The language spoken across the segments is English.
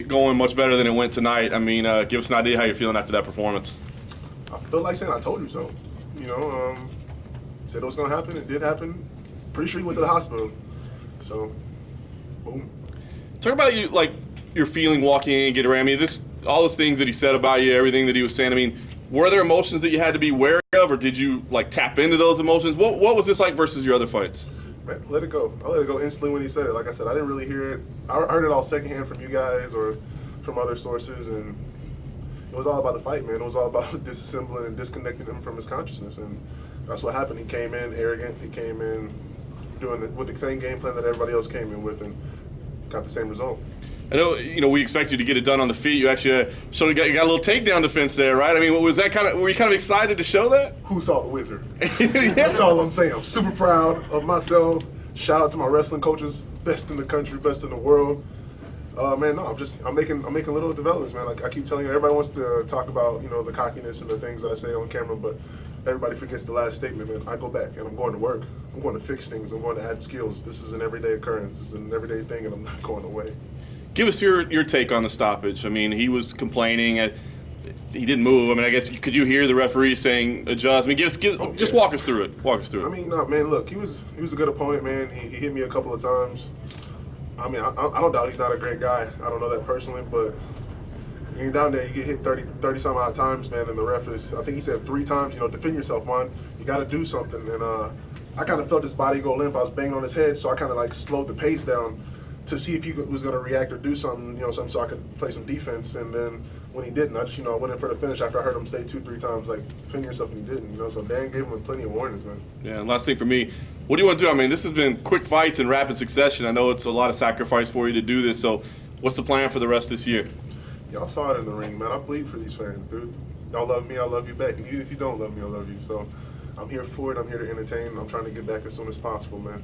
going much better than it went tonight. I mean, give us an idea how you're feeling after that performance. I feel like saying I told you so. You know, said it was going to happen. It did happen. Pretty sure he went to the hospital. So, boom. Talk about you, like your feeling walking in and getting around. I mean, all those things that he said about you, everything that he was saying. I mean, were there emotions that you had to be wary of, or did you like tap into those emotions? What was this like versus your other fights? Man, let it go. I let it go instantly when he said it. Like I said, I didn't really hear it. I heard it all secondhand from you guys or from other sources, and it was all about the fight, man. It was all about disassembling and disconnecting him from his consciousness, and that's what happened. He came in arrogant. He came in doing it with the same game plan that everybody else came in with, and got the same result. I know, we expect you to get it done on the feet. You actually you got a little takedown defense there, right? I mean, was that were you kind of excited to show that? Who saw the wizard? Yeah. That's all I'm saying. I'm super proud of myself. Shout out to my wrestling coaches, best in the country, best in the world. Man, no, I'm making little developments, man. Like I keep telling you, everybody wants to talk about, the cockiness and the things that I say on camera, but everybody forgets the last statement, man. I go back and I'm going to work. I'm going to fix things. I'm going to add skills. This is an everyday occurrence. This is an everyday thing, and I'm not going away. Give us your take on the stoppage. I mean, he was complaining. He didn't move. I mean, I guess could you hear the referee saying adjust? I mean, just walk us through it. Walk us through it. I mean, no, man. Look, he was a good opponent, man. He hit me a couple of times. I mean, I don't doubt he's not a great guy. I don't know that personally, but when you're down there, you get hit 30 some odd times, man. And the ref is, I think he said 3 times. Defend yourself, man. You got to do something. And I kind of felt his body go limp. I was banging on his head, so I kind of like slowed the pace down to see if he was going to react or do something, something so I could play some defense. And then when he didn't, I just, I went in for the finish after I heard him say 2-3 times, like, defend yourself, and he didn't, So Dan gave him plenty of warnings, man. Yeah, and last thing for me, what do you want to do? I mean, this has been quick fights in rapid succession. I know it's a lot of sacrifice for you to do this, so what's the plan for the rest of this year? Y'all saw it in the ring, man. I bleed for these fans, dude. Y'all love me, I love you back. And even if you don't love me, I love you. So I'm here for it. I'm here to entertain. I'm trying to get back as soon as possible, man.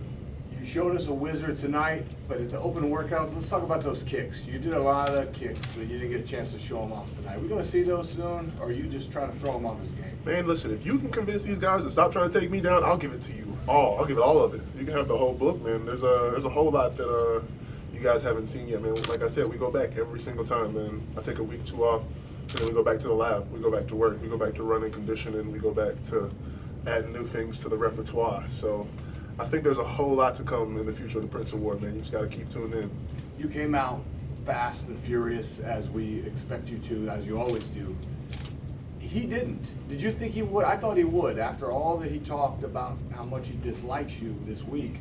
You showed us a wizard tonight, but at the open workouts, let's talk about those kicks. You did a lot of kicks, but you didn't get a chance to show them off tonight. We going to see those soon, or are you just trying to throw them off his game? Man, listen, if you can convince these guys to stop trying to take me down, I'll give it to you all. I'll give it all of it. You can have the whole book, man. There's a whole lot that you guys haven't seen yet, man. Like I said, we go back every single time, man. I take a week, 2 off, and then we go back to the lab. We go back to work. We go back to running, conditioning. We go back to adding new things to the repertoire. So I think there's a whole lot to come in the future of the Prince of War, man. You just got to keep tuned in. You came out fast and furious as we expect you to, as you always do. He didn't. Did you think he would? I thought he would. After all that he talked about how much he dislikes you this week,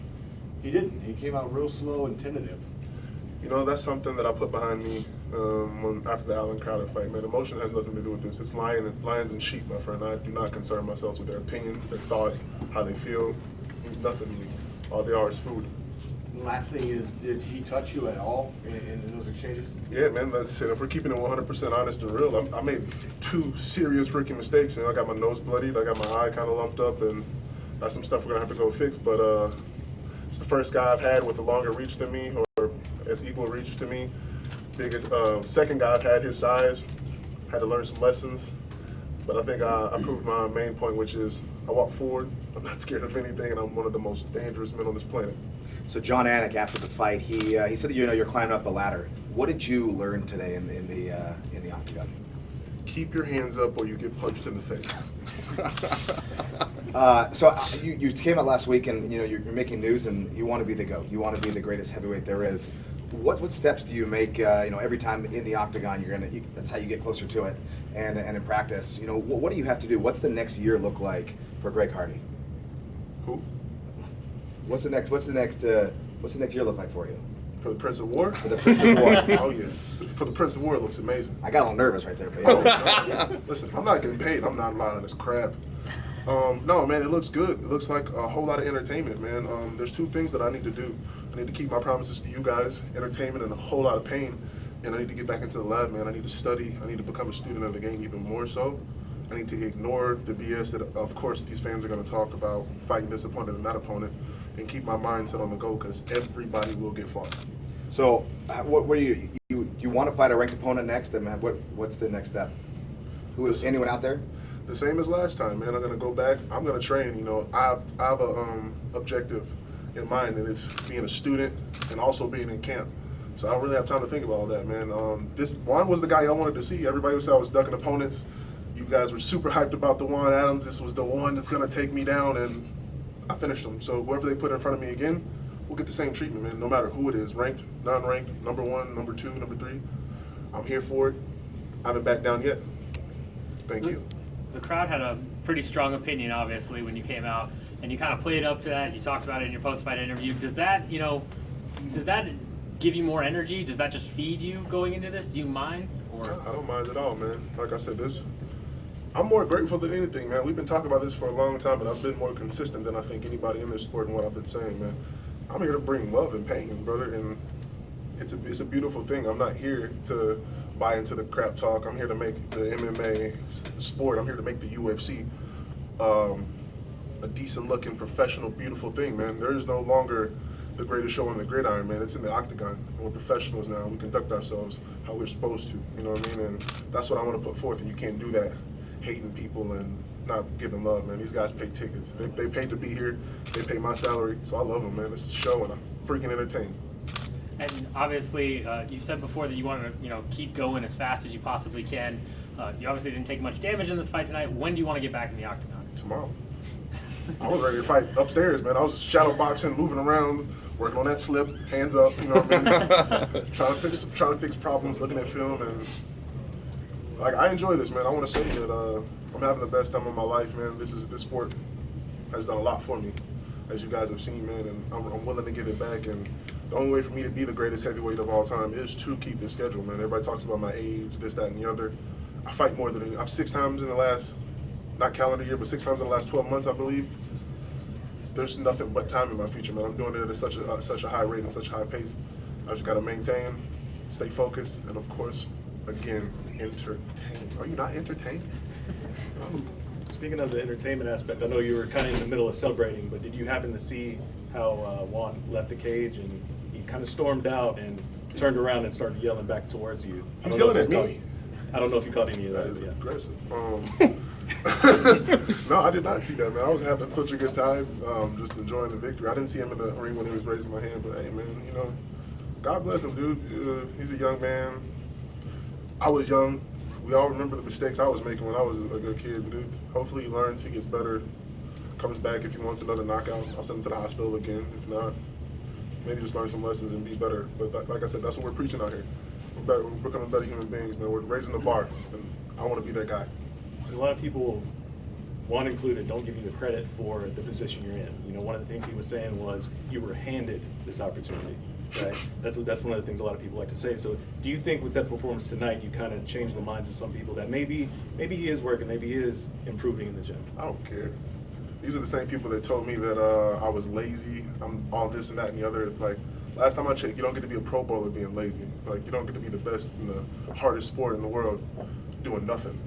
he didn't. He came out real slow and tentative. That's something that I put behind me after the Allen Crowder fight, man. Emotion has nothing to do with this. It's lions and sheep, my friend. I do not concern myself with their opinions, their thoughts, how they feel. It means nothing to me. All they are is food. Last thing is, did he touch you at all in those exchanges? Yeah, man. If we're keeping it 100% honest and real, I made 2 serious rookie mistakes. I got my nose bloodied. I got my eye kind of lumped up, and that's some stuff we're gonna have to go fix. But it's the first guy I've had with a longer reach than me, or as equal reach to me. Second guy I've had his size. Had to learn some lessons. But I think I proved my main point, which is I walk forward. I'm not scared of anything, and I'm one of the most dangerous men on this planet. So John Anik, after the fight, he said that you're climbing up the ladder. What did you learn today in the octagon? Keep your hands up, or you get punched in the face. So you came out last week, and you're making news, and you want to be the GOAT. You want to be the greatest heavyweight there is. What steps do you make? Every time in the octagon, that's how you get closer to it, and in practice, what do you have to do? What's the next year look like for Greg Hardy? Who? What's the next year look like for you? For the Prince of War? For the Prince of War. Oh yeah. For the Prince of War, it looks amazing. I got a little nervous right there, but Listen, if I'm not getting paid, I'm not buying this crap. No, man, it looks good. It looks like a whole lot of entertainment, man. There's 2 things that I need to do. I need to keep my promises to you guys, entertainment and a whole lot of pain. And I need to get back into the lab, man. I need to study. I need to become a student of the game even more so. I need to ignore the BS that, of course, these fans are going to talk about fighting this opponent and that opponent, and keep my mindset on the goal, because everybody will get fought. So, what do you want to fight a ranked opponent next? And what's the next step? Anyone out there? The same as last time, man. I'm gonna go back. I'm gonna train. I have a objective in mind, and it's being a student and also being in camp. So I don't really have time to think about all that, man. This Juan was the guy I wanted to see. Everybody would say I was ducking opponents. You guys were super hyped about the Juan Adams. This was the one that's gonna take me down, and I finished him. So whoever they put in front of me again, we'll get the same treatment, man. No matter who it is, ranked, non-ranked, number 1, number 2, number 3. I'm here for it. I haven't backed down yet. Thank you. The crowd had a pretty strong opinion, obviously, when you came out, and you kind of played up to that. You talked about it in your post-fight interview. Does that, does that give you more energy? Does that just feed you going into this? Do you mind? Or I don't mind at all, man. Like I said, I'm more grateful than anything, man. We've been talking about this for a long time, and I've been more consistent than I think anybody in this sport in what I've been saying, man. I'm here to bring love and pain, brother, and it's a beautiful thing. I'm not here to buy into the crap talk. I'm here to make the MMA sport. I'm here to make the UFC a decent-looking, professional, beautiful thing, man. There is no longer the greatest show on the gridiron, man. It's in the octagon. And we're professionals now. We conduct ourselves how we're supposed to, you know what I mean? And that's what I want to put forth, and you can't do that hating people and not giving love, man. These guys pay tickets. They paid to be here. They pay my salary, so I love them, man. It's a show, and I'm freaking entertained. And obviously, you said before that you want to, keep going as fast as you possibly can. You obviously didn't take much damage in this fight tonight. When do you want to get back in the octagon? Tomorrow. I was ready to fight upstairs, man. I was shadow boxing, moving around, working on that slip, hands up, you know what I mean? trying to fix problems, looking at film, and like I enjoy this, man. I want to say that I'm having the best time of my life, man. This sport has done a lot for me, as you guys have seen, man, and I'm willing to give it back. And the only way for me to be the greatest heavyweight of all time is to keep this schedule, man. Everybody talks about my age, this, that, and the other. I fight more than I've 6 times in the last, not calendar year, but 6 times in the last 12 months, I believe. There's nothing but time in my future, man. I'm doing it at such a high rate and such a high pace. I just got to maintain, stay focused, and of course, again, entertain. Are you not entertained? Oh. Speaking of the entertainment aspect, I know you were kind of in the middle of celebrating, but did you happen to see how Juan left the cage and he kind of stormed out and turned around and started yelling back towards you? He's yelling at me. I don't know if you caught any of that. That is Yeah. aggressive. No, I did not see that, man. I was having such a good time, just enjoying the victory. I didn't see him in the ring when he was raising my hand, but hey, man, God bless him, dude. He's a young man. I was young. We all remember the mistakes I was making when I was a good kid, dude. Hopefully he learns, he gets better, comes back. If he wants another knockout, I'll send him to the hospital again. If not, maybe just learn some lessons and be better. But like I said, that's what we're preaching out here. We're becoming better human beings, man. We're raising the bar, and I want to be that guy. A lot of people, Juan included, don't give you the credit for the position you're in. One of the things he was saying was you were handed this opportunity. Right? That's one of the things a lot of people like to say. So do you think with that performance tonight, you kind of changed the minds of some people that maybe he is working, maybe he is improving in the gym? I don't care. These are the same people that told me that I was lazy, I'm all this and that and the other. It's like, last time I checked, you don't get to be a pro bowler being lazy. Like, you don't get to be the best in the hardest sport in the world doing nothing,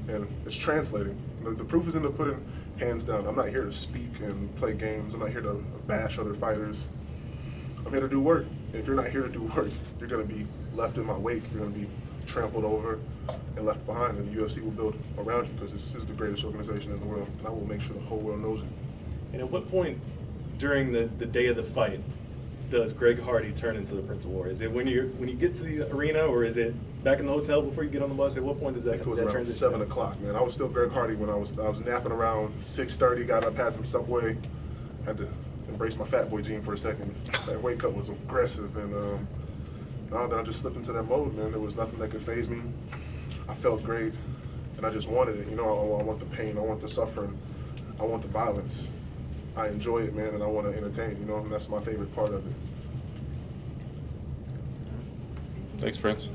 and it's translating. The proof is in the pudding, hands down. I'm not here to speak and play games. I'm not here to bash other fighters. I'm here to do work. If you're not here to do work, you're going to be left in my wake. You're going to be trampled over and left behind, and the UFC will build around you because this is the greatest organization in the world, and I will make sure the whole world knows it. And at what point during the day of the fight does Greg Hardy turn into the Prince of War? Is it when you get to the arena, or is it back in the hotel before you get on the bus? At what point does that? I think it was around 7 o'clock, man. I was still Greg Hardy when I was napping around 6:30. Got up, had some Subway, had to embrace my fat boy gene for a second. That weight cut was aggressive, and now that I just slipped into that mode, man, there was nothing that could faze me. I felt great, and I just wanted it. I want the pain, I want the suffering, I want the violence. I enjoy it, man, and I want to entertain, and that's my favorite part of it. Thanks, Prince.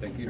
Thank you.